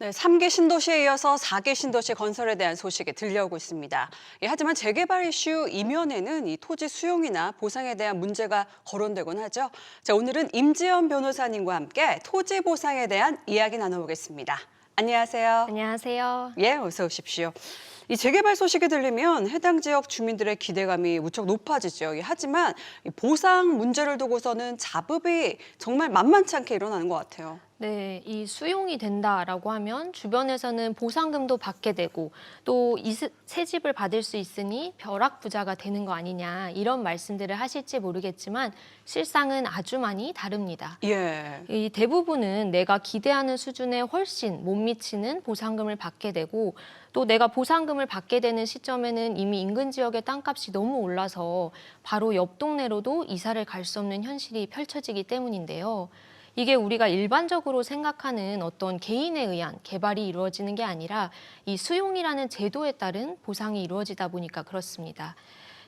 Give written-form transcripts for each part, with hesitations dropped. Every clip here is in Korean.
네, 3기 신도시에 이어서 4기 신도시 건설에 대한 소식이 들려오고 있습니다. 하지만 재개발 이슈 이면에는 이 토지 수용이나 보상에 대한 문제가 거론되곤 하죠. 자, 오늘은 임지연 변호사님과 함께 토지 보상에 대한 이야기 나눠보겠습니다. 안녕하세요. 안녕하세요. 예, 어서 오십시오. 이 재개발 소식이 들리면 해당 지역 주민들의 기대감이 무척 높아지죠. 하지만 이 보상 문제를 두고서는 잡음이 정말 만만치 않게 일어나는 것 같아요. 네, 이 수용이 된다라고 하면 주변에서는 보상금도 받게 되고 또 새 집을 받을 수 있으니 벼락부자가 되는 거 아니냐 이런 말씀들을 하실지 모르겠지만 실상은 아주 많이 다릅니다. 예. 이 대부분은 내가 기대하는 수준에 훨씬 못 미치는 보상금을 받게 되고 또 내가 보상금을 받게 되는 시점에는 이미 인근 지역의 땅값이 너무 올라서 바로 옆 동네로도 이사를 갈 수 없는 현실이 펼쳐지기 때문인데요. 이게 우리가 일반적으로 생각하는 어떤 개인에 의한 개발이 이루어지는 게 아니라 이 수용이라는 제도에 따른 보상이 이루어지다 보니까 그렇습니다.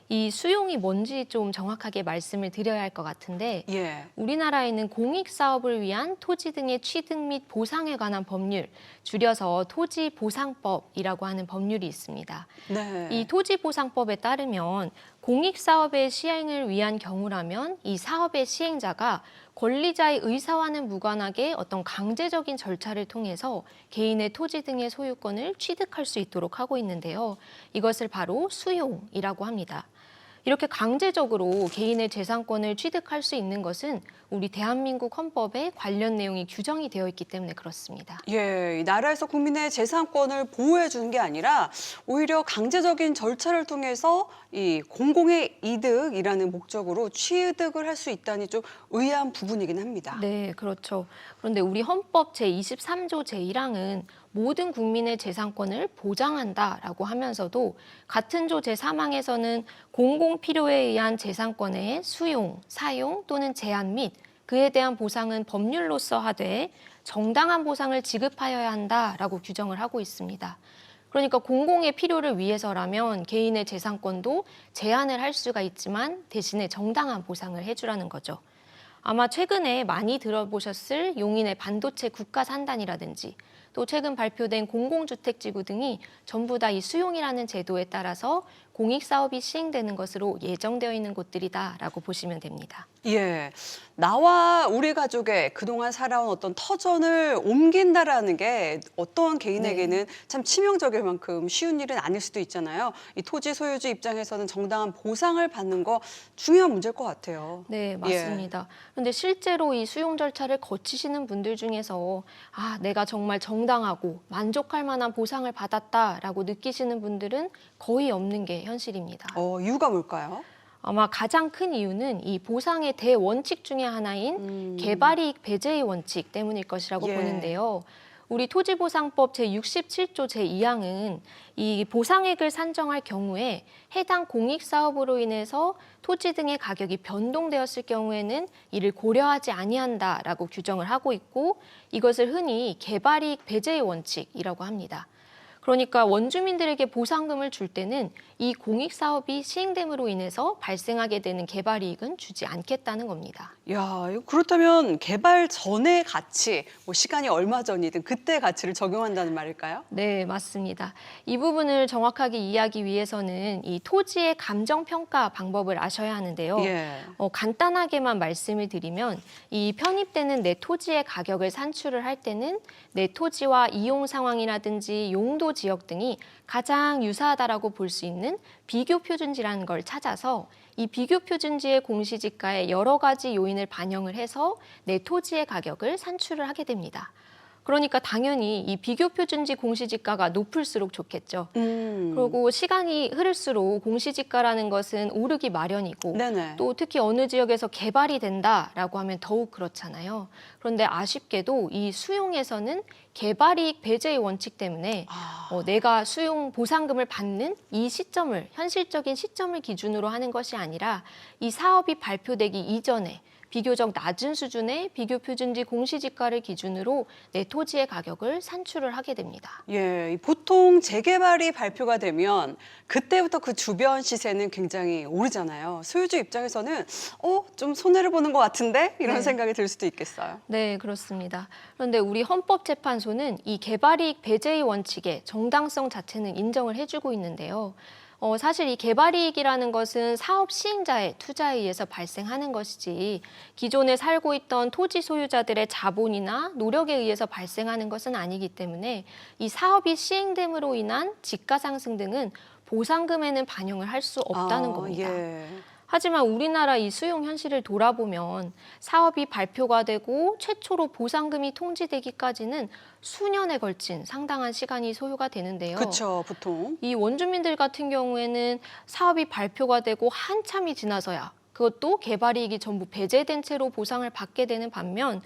이 수용이 뭔지 좀 정확하게 말씀을 드려야 할 것 같은데 예. 우리나라에는 공익사업을 위한 토지 등의 취득 및 보상에 관한 법률, 줄여서 토지보상법이라고 하는 법률이 있습니다. 네. 이 토지보상법에 따르면 공익사업의 시행을 위한 경우라면 이 사업의 시행자가 권리자의 의사와는 무관하게 어떤 강제적인 절차를 통해서 개인의 토지 등의 소유권을 취득할 수 있도록 하고 있는데요. 이것을 바로 수용이라고 합니다. 이렇게 강제적으로 개인의 재산권을 취득할 수 있는 것은 우리 대한민국 헌법에 관련 내용이 규정이 되어 있기 때문에 그렇습니다. 이 나라에서 국민의 재산권을 보호해 주는 게 아니라 오히려 강제적인 절차를 통해서 이 공공의 이득이라는 목적으로 취득을 할 수 있다니 좀 의아한 부분이긴 합니다. 네, 그렇죠. 그런데 우리 헌법 제23조 제1항은 모든 국민의 재산권을 보장한다라고 하면서도 같은 조 제3항에서는 공공 필요에 의한 재산권의 수용, 사용 또는 제한 및 그에 대한 보상은 법률로서 하되 정당한 보상을 지급하여야 한다라고 규정을 하고 있습니다. 그러니까 공공의 필요를 위해서라면 개인의 재산권도 제한을 할 수가 있지만 대신에 정당한 보상을 해주라는 거죠. 아마 최근에 많이 들어보셨을 용인의 반도체 국가산단이라든지 또 최근 발표된 공공주택지구 등이 전부 다 이 수용이라는 제도에 따라서 공익사업이 시행되는 것으로 예정되어 있는 곳들이다라고 보시면 됩니다. 예. 나와 우리 가족의 그동안 살아온 어떤 터전을 옮긴다라는 게 어떤 개인에게는 참 치명적일 만큼 쉬운 일은 아닐 수도 있잖아요. 이 토지 소유주 입장에서는 정당한 보상을 받는 거 중요한 문제일 것 같아요. 네, 맞습니다. 그런데 실제로 이 수용 절차를 거치시는 분들 중에서 내가 정말 정당하고 만족할 만한 보상을 받았다라고 느끼시는 분들은 거의 없는 게 현실입니다. 이유가 뭘까요? 아마 가장 큰 이유는 이 보상의 대원칙 중에 하나인 개발이익 배제의 원칙 때문일 것이라고 보는데요. 우리 토지보상법 제67조 제2항은 이 보상액을 산정할 경우에 해당 공익사업으로 인해서 토지 등의 가격이 변동되었을 경우에는 이를 고려하지 아니한다라고 규정을 하고 있고 이것을 흔히 개발이익 배제의 원칙이라고 합니다. 그러니까 원주민들에게 보상금을 줄 때는 이 공익사업이 시행됨으로 인해서 발생하게 되는 개발이익은 주지 않겠다는 겁니다. 야, 그렇다면 개발 전의 가치, 시간이 얼마 전이든 그때 가치를 적용한다는 말일까요? 네, 맞습니다. 이 부분을 정확하게 이해하기 위해서는 이 토지의 감정평가 방법을 아셔야 하는데요. 간단하게만 말씀을 드리면 이 편입되는 내 토지의 가격을 산출을 할 때는 내 토지와 이용 상황이라든지 용도 지역 등이 가장 유사하다라고 볼 수 있는 비교 표준지라는 걸 찾아서 이 비교 표준지의 공시지가에 여러 가지 요인을 반영을 해서 내 토지의 가격을 산출을 하게 됩니다. 그러니까 당연히 이 비교 표준지 공시지가가 높을수록 좋겠죠. 그리고 시간이 흐를수록 공시지가라는 것은 오르기 마련이고 또 특히 어느 지역에서 개발이 된다라고 하면 더욱 그렇잖아요. 그런데 아쉽게도 이 수용에서는 개발이익 배제의 원칙 때문에 내가 수용 보상금을 받는 이 시점을 현실적인 시점을 기준으로 하는 것이 아니라 이 사업이 발표되기 이전에 비교적 낮은 수준의 비교 표준지 공시지가를 기준으로 내 토지의 가격을 산출을 하게 됩니다. 예, 보통 재개발이 발표가 되면 그때부터 그 주변 시세는 굉장히 오르잖아요. 소유주 입장에서는 좀 손해를 보는 것 같은데 이런 네. 생각이 들 수도 있겠어요. 네, 그렇습니다. 그런데 우리 헌법재판소는 이 개발이익 배제의 원칙의 정당성 자체는 인정을 해주고 있는데요. 사실 이 개발이익이라는 것은 사업 시행자의 투자에 의해서 발생하는 것이지 기존에 살고 있던 토지 소유자들의 자본이나 노력에 의해서 발생하는 것은 아니기 때문에 이 사업이 시행됨으로 인한 지가 상승 등은 보상금에는 반영을 할 수 없다는 겁니다. 예. 하지만 우리나라 이 수용 현실을 돌아보면 사업이 발표가 되고 최초로 보상금이 통지되기까지는 수년에 걸친 상당한 시간이 소요가 되는데요. 그렇죠, 보통. 이 원주민들 같은 경우에는 사업이 발표가 되고 한참이 지나서야 그것도 개발이익이 전부 배제된 채로 보상을 받게 되는 반면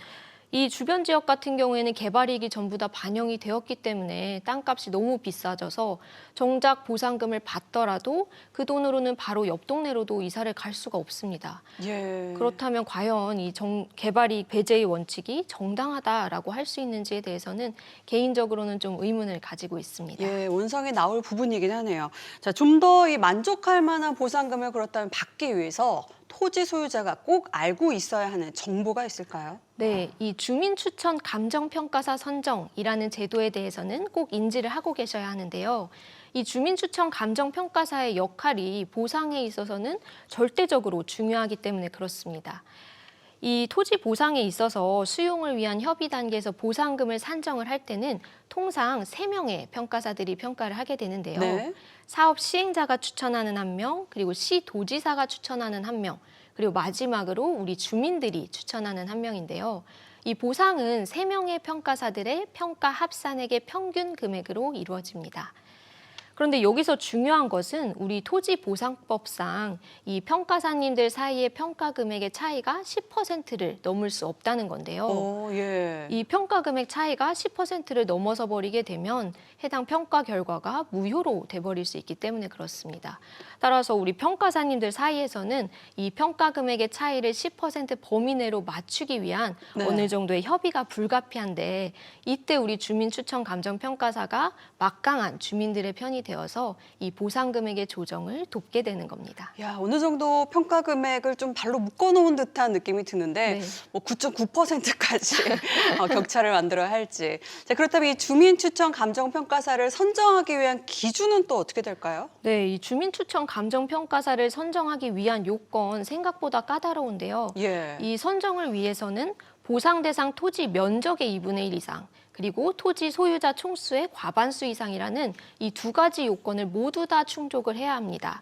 이 주변 지역 같은 경우에는 개발이익이 전부 다 반영이 되었기 때문에 땅값이 너무 비싸져서 정작 보상금을 받더라도 그 돈으로는 바로 옆 동네로도 이사를 갈 수가 없습니다. 예. 그렇다면 과연 이 개발이익 배제의 원칙이 정당하다라고 할 수 있는지에 대해서는 개인적으로는 좀 의문을 가지고 있습니다. 예, 원상에 나올 부분이긴 하네요. 자, 좀 더 이 만족할 만한 보상금을 그렇다면 받기 위해서 토지 소유자가 꼭 알고 있어야 하는 정보가 있을까요? 네, 이 주민추천 감정평가사 선정이라는 제도에 대해서는 꼭 인지를 하고 계셔야 하는데요. 이 주민추천 감정평가사의 역할이 보상에 있어서는 절대적으로 중요하기 때문에 그렇습니다. 이 토지 보상에 있어서 수용을 위한 협의 단계에서 보상금을 산정을 할 때는 통상 3명의 평가사들이 평가를 하게 되는데요. 네. 사업 시행자가 추천하는 1명, 그리고 시도지사가 추천하는 1명, 그리고 마지막으로 우리 주민들이 추천하는 1명인데요. 이 보상은 3명의 평가사들의 평가 합산액의 평균 금액으로 이루어집니다. 그런데 여기서 중요한 것은 우리 토지보상법상 이 평가사님들 사이의 평가 금액의 차이가 10%를 넘을 수 없다는 건데요. 예. 이 평가 금액 차이가 10%를 넘어서 버리게 되면 해당 평가 결과가 무효로 돼버릴 수 있기 때문에 그렇습니다. 따라서 우리 평가사님들 사이에서는 이 평가 금액의 차이를 10% 범위 내로 맞추기 위한 네. 어느 정도의 협의가 불가피한데 이때 우리 주민추천감정평가사가 막강한 주민들의 편이 되어서 이 보상 금액의 조정을 돕게 되는 겁니다. 야, 어느 정도 평가 금액을 좀 발로 묶어놓은 듯한 느낌이 드는데 네. 뭐 9.9%까지 격차를 만들어야 할지. 자, 그렇다면 이 주민추천 감정평가사를 선정하기 위한 기준은 또 어떻게 될까요? 네, 이 주민추천 감정평가사를 선정하기 위한 요건 생각보다 까다로운데요. 예. 이 선정을 위해서는 보상 대상 토지 면적의 2분의 1 이상, 그리고 토지 소유자 총수의 과반수 이상이라는 이 2가지 요건을 모두 다 충족을 해야 합니다.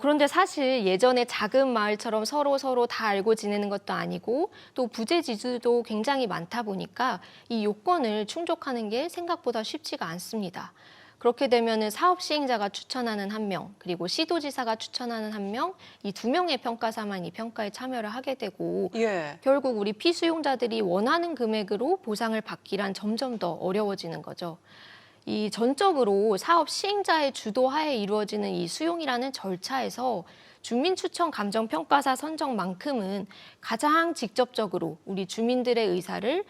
그런데 사실 예전에 작은 마을처럼 서로 다 알고 지내는 것도 아니고 또 부재지수도 굉장히 많다 보니까 이 요건을 충족하는 게 생각보다 쉽지가 않습니다. 그렇게 되면은 사업 시행자가 추천하는 1명, 그리고 시도지사가 추천하는 1명, 이 2명의 평가사만 이 평가에 참여를 하게 되고 예. 결국 우리 피수용자들이 원하는 금액으로 보상을 받기란 점점 더 어려워지는 거죠. 이 전적으로 사업 시행자의 주도하에 이루어지는 이 수용이라는 절차에서 주민추천 감정평가사 선정만큼은 가장 직접적으로 우리 주민들의 의사를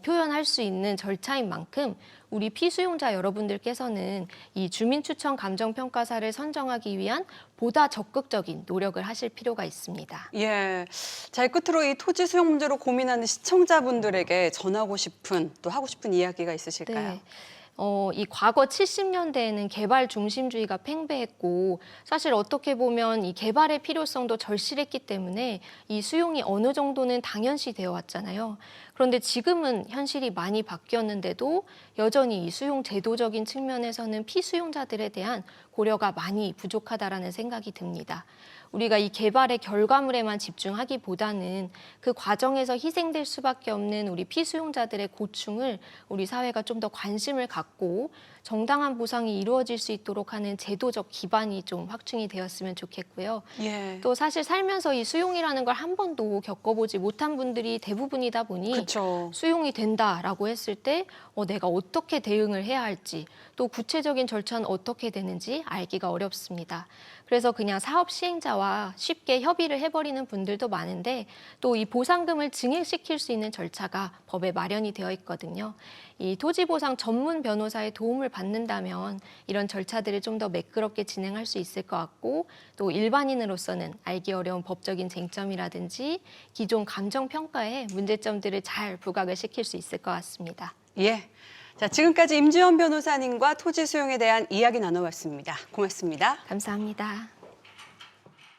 표현할 수 있는 절차인 만큼 우리 피수용자 여러분들께서는 이 주민추천 감정평가사를 선정하기 위한 보다 적극적인 노력을 하실 필요가 있습니다. 예. 자, 끝으로 이 토지 수용 문제로 고민하는 시청자분들에게 전하고 싶은 또 하고 싶은 이야기가 있으실까요? 네. 이 과거 70년대에는 개발 중심주의가 팽배했고 사실 어떻게 보면 이 개발의 필요성도 절실했기 때문에 이 수용이 어느 정도는 당연시 되어 왔잖아요. 그런데 지금은 현실이 많이 바뀌었는데도 여전히 이 수용 제도적인 측면에서는 피수용자들에 대한 고려가 많이 부족하다라는 생각이 듭니다. 우리가 이 개발의 결과물에만 집중하기보다는 그 과정에서 희생될 수밖에 없는 우리 피수용자들의 고충을 우리 사회가 좀 더 관심을 갖고 정당한 보상이 이루어질 수 있도록 하는 제도적 기반이 좀 확충이 되었으면 좋겠고요. 예. 또 사실 살면서 이 수용이라는 걸 한 번도 겪어보지 못한 분들이 대부분이다 보니 그쵸. 수용이 된다라고 했을 때 내가 어떻게 대응을 해야 할지 또 구체적인 절차는 어떻게 되는지 알기가 어렵습니다. 그래서 그냥 사업 시행자와 쉽게 협의를 해버리는 분들도 많은데 또 이 보상금을 증액시킬 수 있는 절차가 법에 마련이 되어 있거든요. 이 토지보상 전문 변호사의 도움을 받는다면 이런 절차들을 좀 더 매끄럽게 진행할 수 있을 것 같고 또 일반인으로서는 알기 어려운 법적인 쟁점이라든지 기존 감정평가의 문제점들을 잘 부각을 시킬 수 있을 것 같습니다. 예. 자, 지금까지 임지연 변호사님과 토지 수용에 대한 이야기 나눠봤습니다. 고맙습니다. 감사합니다.